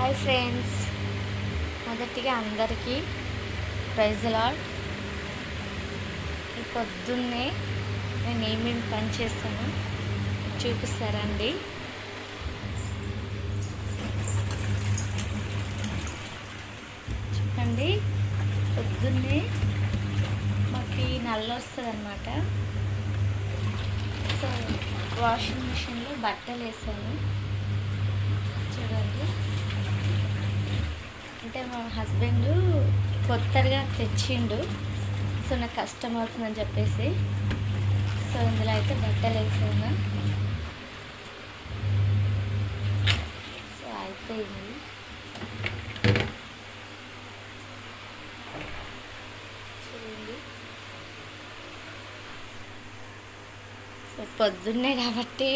Hi friends, మొదటిగా అందరికీ praise lord. ఈ పొద్దున్నే నేను ఏమేమి పని చేస్తానో చూపిస్తారండి. చెప్పండి. పొద్దున్నే మాకు నల్ల వస్తుంది అన్నమాట. సో వాషింగ్ మిషన్లో బట్టలు వేసాను చూడండి. అంటే మా హస్బెండ్ కొత్తగా తెచ్చిండు, సో నాకు కష్టం అవుతుందని చెప్పేసి సో ఇందులో అయితే బట్టలు వేసాను. సో అయిపోయింది. చూడండి, సో పొద్దున్నే కాబట్టి